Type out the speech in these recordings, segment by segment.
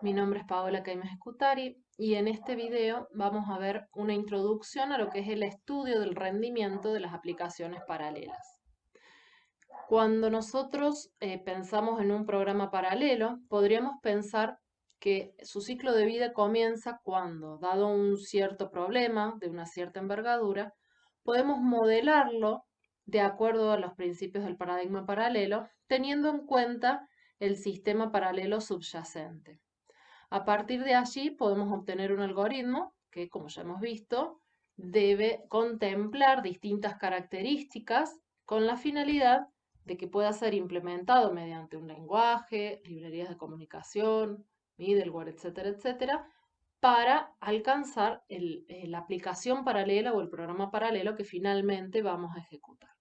Mi nombre es Paola Caimes Scutari y en este video vamos a ver una introducción a lo que es el estudio del rendimiento de las aplicaciones paralelas. Cuando nosotros pensamos en un programa paralelo, podríamos pensar que su ciclo de vida comienza cuando, dado un cierto problema de una cierta envergadura, podemos modelarlo de acuerdo a los principios del paradigma paralelo, teniendo en cuenta el sistema paralelo subyacente. A partir de allí podemos obtener un algoritmo que, como ya hemos visto, debe contemplar distintas características con la finalidad de que pueda ser implementado mediante un lenguaje, librerías de comunicación, middleware, etcétera, etcétera, para alcanzar la aplicación paralela o el programa paralelo que finalmente vamos a ejecutar.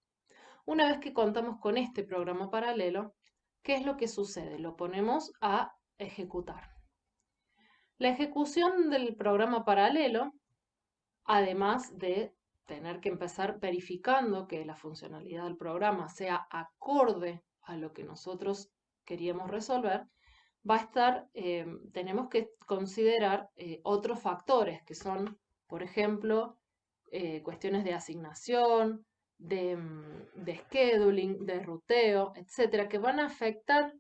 Una vez que contamos con este programa paralelo, ¿qué es lo que sucede? Lo ponemos a ejecutar. La ejecución del programa paralelo, además de tener que empezar verificando que la funcionalidad del programa sea acorde a lo que nosotros queríamos resolver, va a estar, tenemos que considerar otros factores que son, por ejemplo, cuestiones de asignación, de scheduling, de ruteo, etcétera, que van a afectar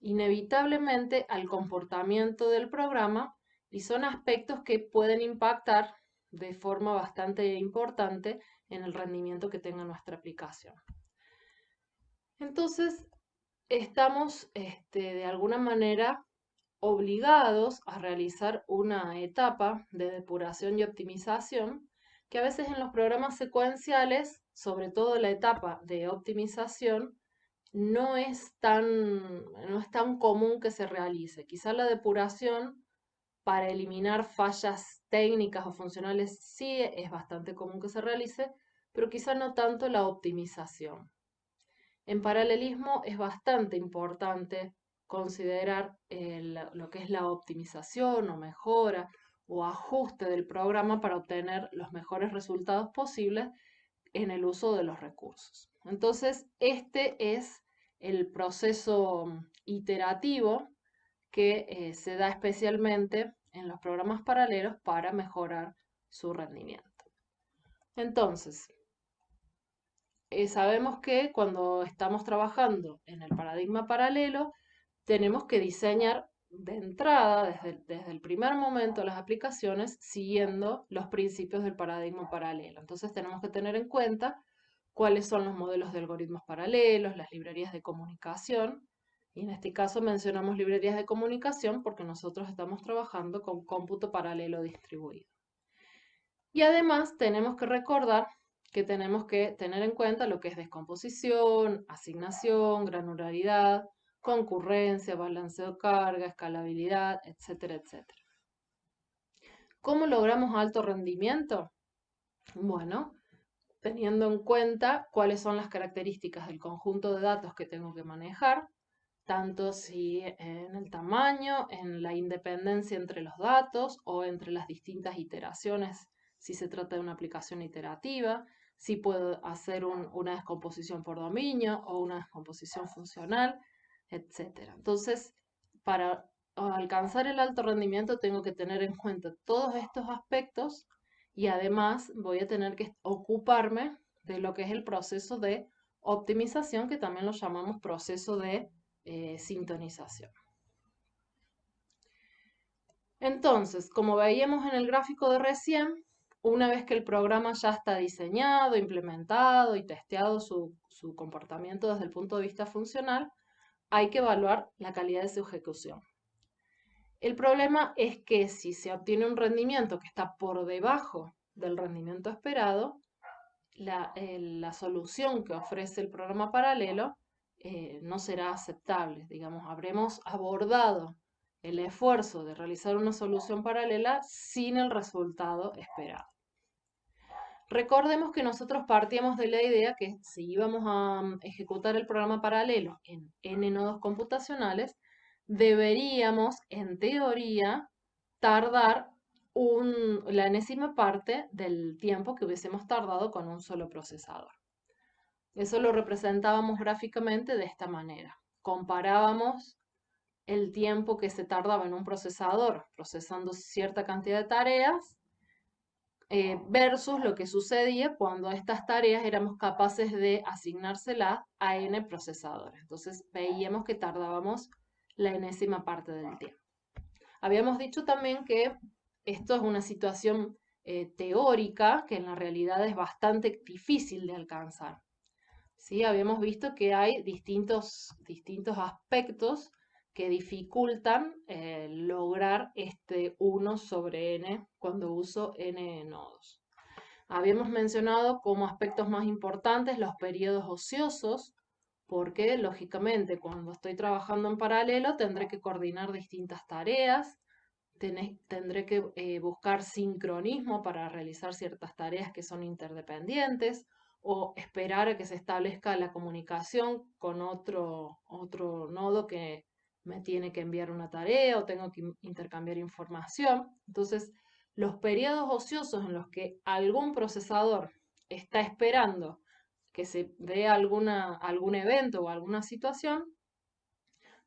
inevitablemente al comportamiento del programa y son aspectos que pueden impactar de forma bastante importante en el rendimiento que tenga nuestra aplicación. Entonces, estamos de alguna manera obligados a realizar una etapa de depuración y optimización que a veces en los programas secuenciales, sobre todo la etapa de optimización, no es tan común que se realice. Quizá la depuración para eliminar fallas técnicas o funcionales sí es bastante común que se realice, pero quizá no tanto la optimización. En paralelismo es bastante importante considerar lo que es la optimización o mejora o ajuste del programa para obtener los mejores resultados posibles en el uso de los recursos. Entonces, este es el proceso iterativo que se da especialmente en los programas paralelos para mejorar su rendimiento. Entonces, sabemos que cuando estamos trabajando en el paradigma paralelo, tenemos que diseñar de entrada, desde el primer momento, las aplicaciones siguiendo los principios del paradigma paralelo. Entonces tenemos que tener en cuenta cuáles son los modelos de algoritmos paralelos, las librerías de comunicación, y en este caso mencionamos librerías de comunicación porque nosotros estamos trabajando con cómputo paralelo distribuido. Y además tenemos que recordar que tenemos que tener en cuenta lo que es descomposición, asignación, granularidad, concurrencia, balanceo de carga, escalabilidad, etcétera, etcétera. ¿Cómo logramos alto rendimiento? Bueno, teniendo en cuenta cuáles son las características del conjunto de datos que tengo que manejar, tanto si en el tamaño, en la independencia entre los datos o entre las distintas iteraciones, si se trata de una aplicación iterativa, si puedo hacer una descomposición por dominio o una descomposición funcional, etc. Entonces, para alcanzar el alto rendimiento tengo que tener en cuenta todos estos aspectos y además voy a tener que ocuparme de lo que es el proceso de optimización, que también lo llamamos proceso de sintonización. Entonces, como veíamos en el gráfico de recién, una vez que el programa ya está diseñado, implementado y testeado su comportamiento desde el punto de vista funcional, hay que evaluar la calidad de su ejecución. El problema es que si se obtiene un rendimiento que está por debajo del rendimiento esperado, la solución que ofrece el programa paralelo no será aceptable. Digamos, habremos abordado el esfuerzo de realizar una solución paralela sin el resultado esperado. Recordemos que nosotros partíamos de la idea que si íbamos a ejecutar el programa paralelo en n nodos computacionales, deberíamos, en teoría, tardar la enésima parte del tiempo que hubiésemos tardado con un solo procesador. Eso lo representábamos gráficamente de esta manera. Comparábamos el tiempo que se tardaba en un procesador procesando cierta cantidad de tareas versus lo que sucedía cuando a estas tareas éramos capaces de asignárselas a n procesadores. Entonces veíamos que tardábamos la enésima parte del tiempo. Habíamos dicho también que esto es una situación teórica que en la realidad es bastante difícil de alcanzar. ¿Sí? Habíamos visto que hay distintos aspectos que dificultan lograr este 1 sobre n cuando uso n nodos. Habíamos mencionado como aspectos más importantes los periodos ociosos, porque lógicamente cuando estoy trabajando en paralelo tendré que coordinar distintas tareas, tendré que buscar sincronismo para realizar ciertas tareas que son interdependientes o esperar a que se establezca la comunicación con otro nodo que me tiene que enviar una tarea o tengo que intercambiar información. Entonces, los periodos ociosos en los que algún procesador está esperando que se dé algún evento o alguna situación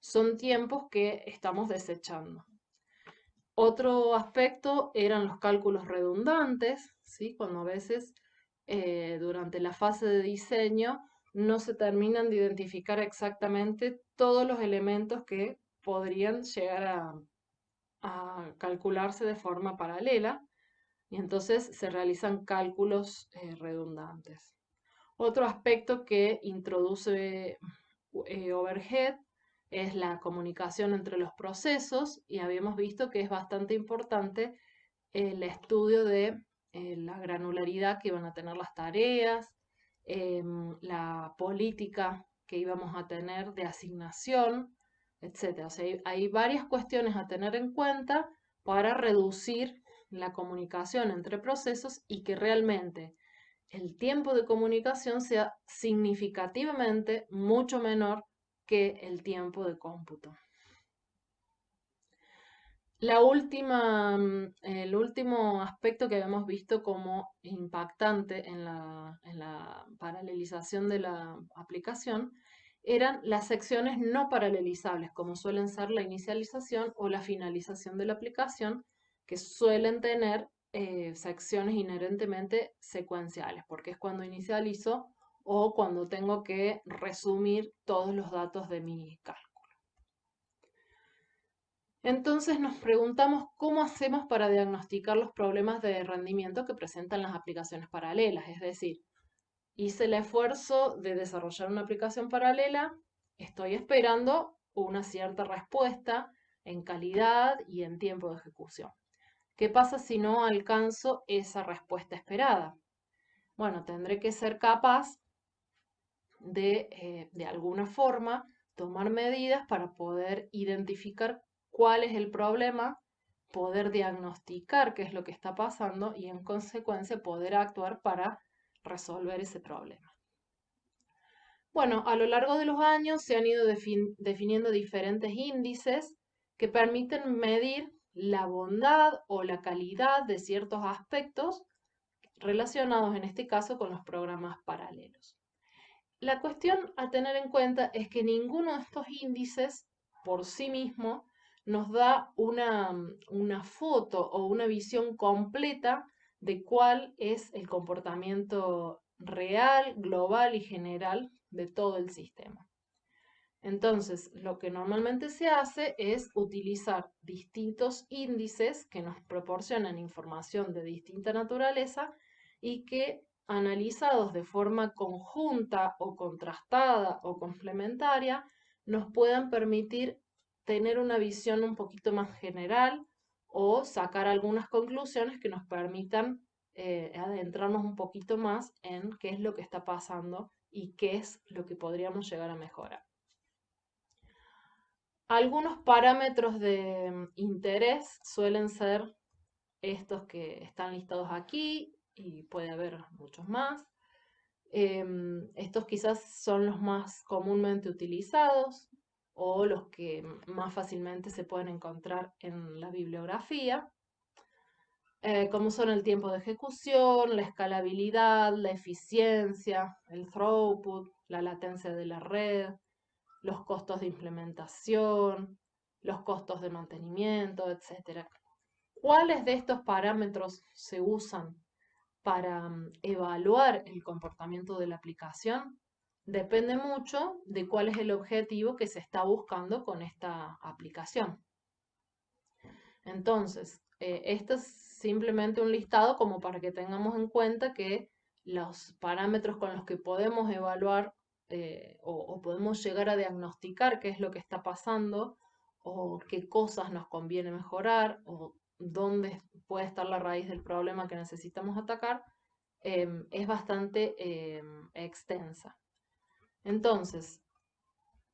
son tiempos que estamos desechando. Otro aspecto eran los cálculos redundantes, ¿sí? Cuando a veces durante la fase de diseño no se terminan de identificar exactamente todos los elementos que podrían llegar a calcularse de forma paralela y entonces se realizan cálculos redundantes. Otro aspecto que introduce Overhead es la comunicación entre los procesos y habíamos visto que es bastante importante el estudio de la granularidad que iban a tener las tareas, la política que íbamos a tener de asignación, etc. O sea, hay varias cuestiones a tener en cuenta para reducir la comunicación entre procesos y que realmente el tiempo de comunicación sea significativamente mucho menor que el tiempo de cómputo. El último aspecto que habíamos visto como impactante en la paralelización de la aplicación eran las secciones no paralelizables, como suelen ser la inicialización o la finalización de la aplicación, que suelen tener secciones inherentemente secuenciales, porque es cuando inicializo o cuando tengo que resumir todos los datos de mi cálculo. Entonces nos preguntamos cómo hacemos para diagnosticar los problemas de rendimiento que presentan las aplicaciones paralelas. Es decir, hice el esfuerzo de desarrollar una aplicación paralela, estoy esperando una cierta respuesta en calidad y en tiempo de ejecución. ¿Qué pasa si no alcanzo esa respuesta esperada? Bueno, tendré que ser capaz de alguna forma, tomar medidas para poder identificar cuál es el problema, poder diagnosticar qué es lo que está pasando y en consecuencia poder actuar para resolver ese problema. Bueno, a lo largo de los años se han ido definiendo diferentes índices que permiten medir la bondad o la calidad de ciertos aspectos relacionados en este caso con los programas paralelos. La cuestión a tener en cuenta es que ninguno de estos índices por sí mismo nos da una foto o una visión completa de cuál es el comportamiento real, global y general de todo el sistema. Entonces, lo que normalmente se hace es utilizar distintos índices que nos proporcionan información de distinta naturaleza y que analizados de forma conjunta o contrastada o complementaria nos puedan permitir tener una visión un poquito más general o sacar algunas conclusiones que nos permitan adentrarnos un poquito más en qué es lo que está pasando y qué es lo que podríamos llegar a mejorar. Algunos parámetros de interés suelen ser estos que están listados aquí y puede haber muchos más. Estos quizás son los más comúnmente utilizados o los que más fácilmente se pueden encontrar en la bibliografía, como son el tiempo de ejecución, la escalabilidad, la eficiencia, el throughput, la latencia de la red, los costos de implementación, los costos de mantenimiento, etc. ¿Cuáles de estos parámetros se usan para evaluar el comportamiento de la aplicación? Depende mucho de cuál es el objetivo que se está buscando con esta aplicación. Entonces, esto es simplemente un listado como para que tengamos en cuenta que los parámetros con los que podemos evaluar o podemos llegar a diagnosticar qué es lo que está pasando o qué cosas nos conviene mejorar o dónde puede estar la raíz del problema que necesitamos atacar, es bastante extensa. Entonces,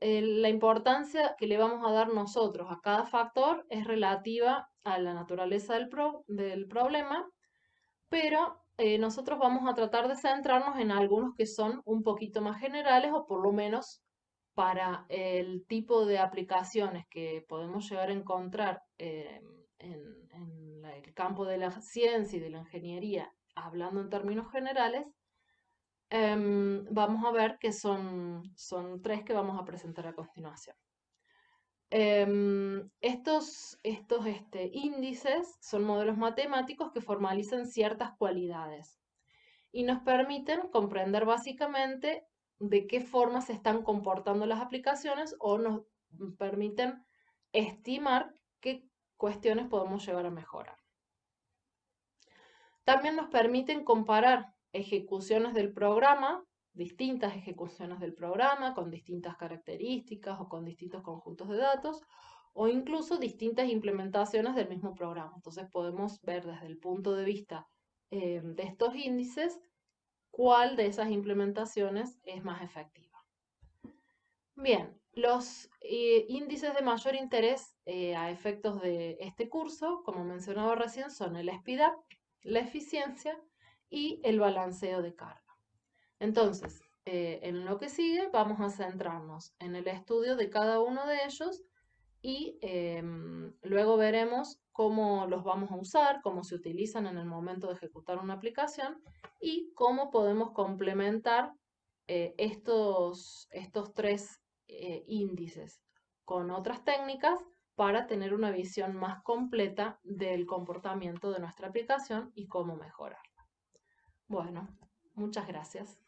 la importancia que le vamos a dar nosotros a cada factor es relativa a la naturaleza del problema, pero nosotros vamos a tratar de centrarnos en algunos que son un poquito más generales o por lo menos para el tipo de aplicaciones que podemos llegar a encontrar en el campo de la ciencia y de la ingeniería, hablando en términos generales. Vamos a ver que son tres que vamos a presentar a continuación. Estos índices son modelos matemáticos que formalizan ciertas cualidades y nos permiten comprender básicamente de qué forma se están comportando las aplicaciones o nos permiten estimar qué cuestiones podemos llevar a mejorar. También nos permiten comparar ejecuciones del programa, distintas ejecuciones del programa con distintas características o con distintos conjuntos de datos, o incluso distintas implementaciones del mismo programa. Entonces podemos ver desde el punto de vista de estos índices cuál de esas implementaciones es más efectiva. Bien, los índices de mayor interés a efectos de este curso, como mencionaba recién, son el speed up, la eficiencia y el balanceo de carga. Entonces, en lo que sigue vamos a centrarnos en el estudio de cada uno de ellos y luego veremos cómo los vamos a usar, cómo se utilizan en el momento de ejecutar una aplicación y cómo podemos complementar estos tres índices con otras técnicas para tener una visión más completa del comportamiento de nuestra aplicación y cómo mejorarla. Bueno, muchas gracias.